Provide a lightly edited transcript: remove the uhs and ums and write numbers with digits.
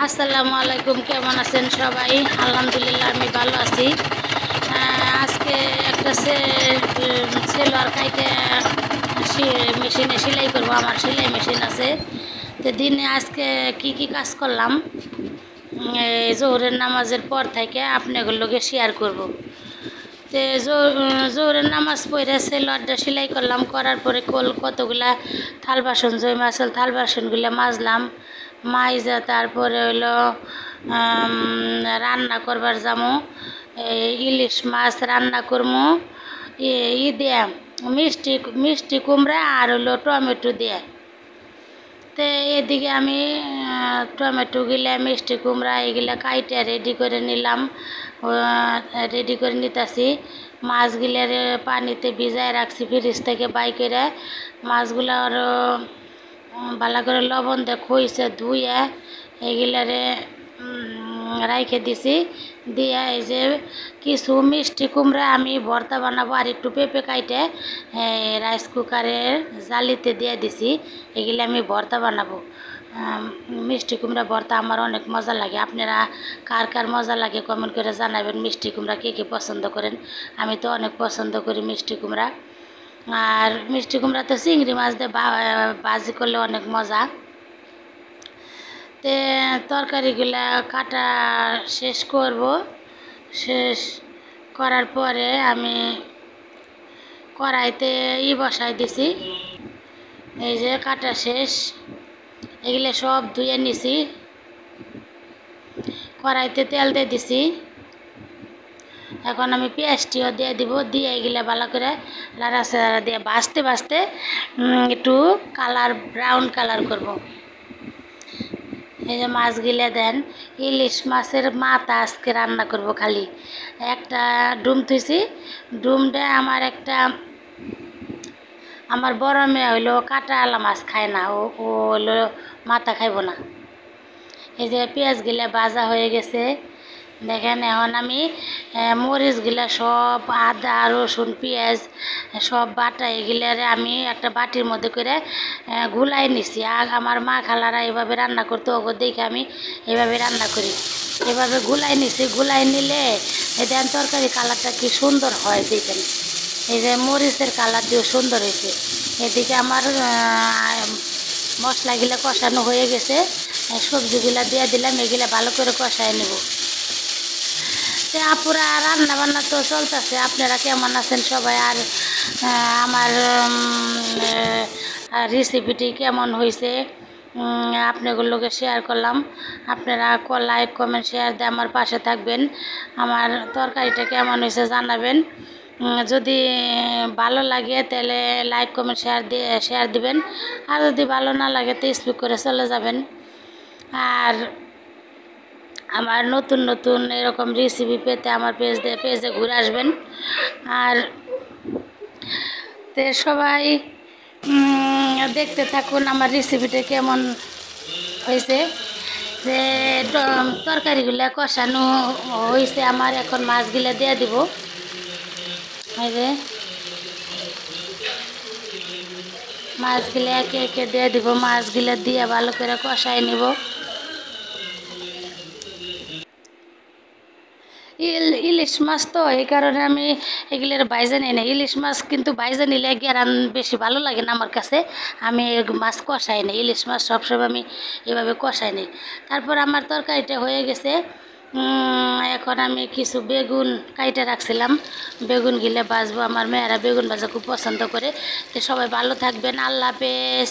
আসসালামু আলাইকুম, কেমন আছেন সবাই? আলহামদুলিল্লাহ আমি ভালো আছি। আজকে একটা সেলোয়ার কাইটে মেশিনে সেলাই করবো। আমার সেলাই মেশিন আছে। তো দিনে আজকে কি কাজ করলাম জোহরের নামাজের পর থেকে আপনাগুলোকে শেয়ার করব। তো জোহরের নামাজ পড়ে সেলোয়ারটা সেলাই করলাম, করার পরে কতগুলা থাল বাসন জমা আসল, থাল বাসনগুলো মাজলাম। মাইজা তারপরে হইলো রান্না করবার যামো। ইলিশ মাছ রান্না করবো দিয়ে মিষ্টি মিষ্টি কুমড়া আর হইলো টমেটো দিয়ে। তো এদিকে আমি টমেটোগুলা মিষ্টি কুমড়া এগুলা কাইটে রেডি করে নিলাম, রেডি করে নিতেছি। মাছগুলার পানিতে ভিজায় রাখছি ফ্রিজ থেকে বাই করে। মাছগুলো আরও ভালো করে লবণ দিয়ে খুঁইছে ধুয়ে এগুলারে রাইখে দিছি। দিয়ে এই যে কিছু মিষ্টি কুমড়া আমি ভর্তা বানাবো, আর একটু পেঁপে কাইটে রাইস কুকারের জালিতে দিয়ে দিছি। এগুলো আমি ভর্তা বানাবো। মিষ্টি কুমড়া ভর্তা আমার অনেক মজা লাগে। আপনারা কার কার মজা লাগে কমেন্ট করে জানাবেন। মিষ্টি কুমড়া কে পছন্দ করেন? আমি তো অনেক পছন্দ করি মিষ্টি কুমড়া। আর মিষ্টি কুমড়া তো চিংড়ি মাছ দিয়ে ভাজি করলে অনেক মজা। তে তরকারিগুলা কাটা শেষ করব। শেষ করার পরে আমি কড়াইতে বসাই দিছি। এই যে কাটা শেষ, এগুলো সব ধুয়ে নিছি। কড়াইতে তেল দিয়ে দিছি। এখন আমি পেঁয়াজটিও দিয়ে দিব। দিয়ে এগুলো ভালো করে লাড়াচাড়া দিয়ে ভাজতে একটু কালার ব্রাউন কালার করব। এই যে মাছগুলো দেন, ইলিশ মাছের মাথা আজকে রান্না করব। খালি একটা ডুম থুইছি। ডুমটা আমার বড় মেয়ে হইলো কাটা আলা মাছ খায় না, ও হইলো মাথা খাইব না। এই যে পেঁয়াজগুলা ভাজা হয়ে গেছে দেখেন। এখন আমি মরিচগুলা সব আদা রসুন পেঁয়াজ সব বাটা এগুলারে আমি একটা বাটির মধ্যে করে গুলাই নিছি। আর আমার মা খালারা এভাবে রান্না করতে, ওগো দেখে আমি এভাবে রান্না করি। এভাবে গুলাই নিছি। গুলাই নিলে দেখেন তরকারি কালারটা কি সুন্দর হয় দেখেন। এই যে মরিচের কালার দিয়েও সুন্দর হয়েছে। এদিকে আমার মশলাগুলো কষানো হয়ে গেছে। সবজিগুলা দিয়ে দিলাম, এগুলা ভালো করে কষায় নেব। তো আপুরা রান্না বান্না তো চলতেছে। আপনারা কেমন আছেন সবাই? আর আমার রেসিপিটি কেমন হয়েছে আপনাগুলোকে শেয়ার করলাম। আপনারা লাইক কমেন্ট শেয়ার দিয়ে আমার পাশে থাকবেন। আমার তরকারিটা কেমন হয়েছে জানাবেন। যদি ভালো লাগে তাহলে লাইক কমেন্ট শেয়ার দিবেন। আর যদি ভালো না লাগে তো স্কিপ করে চলে যাবেন। আর আমার নতুন নতুন এরকম রেসিপি পেতে আমার পেজে ঘুরে আসবেন। আর তো সবাই দেখতে থাকুন আমার রেসিপিটা কেমন হয়েছে। যে তরকারিগুলো কষানো হয়েছে আমার, এখন মাছগুলো দিয়ে দিব। এই যে মাছগুলো একে একে দিয়ে দিব। মাছগুলো দিয়ে ভালো করে কষাই নিব। ইলিশ মাছ তো এই কারণে আমি এগুলোর বাইজা নিই না। ইলিশ মাছ কিন্তু বাইজা নিলে গেরান বেশি ভালো লাগে না আমার কাছে। আমি মাছ কষাই নিই। ইলিশ মাছ সবসময় আমি এভাবে কষাই নিই। তারপর আমার তরকারিটা হয়ে গেছে। এখন আমি কিছু বেগুন কাইটে রাখছিলাম, বেগুন গিলে ভাজবো। আমার মেয়েরা বেগুন ভাজা খুব পছন্দ করে। তো সবাই ভালো থাকবেন। আল্লাহ হাফেজ।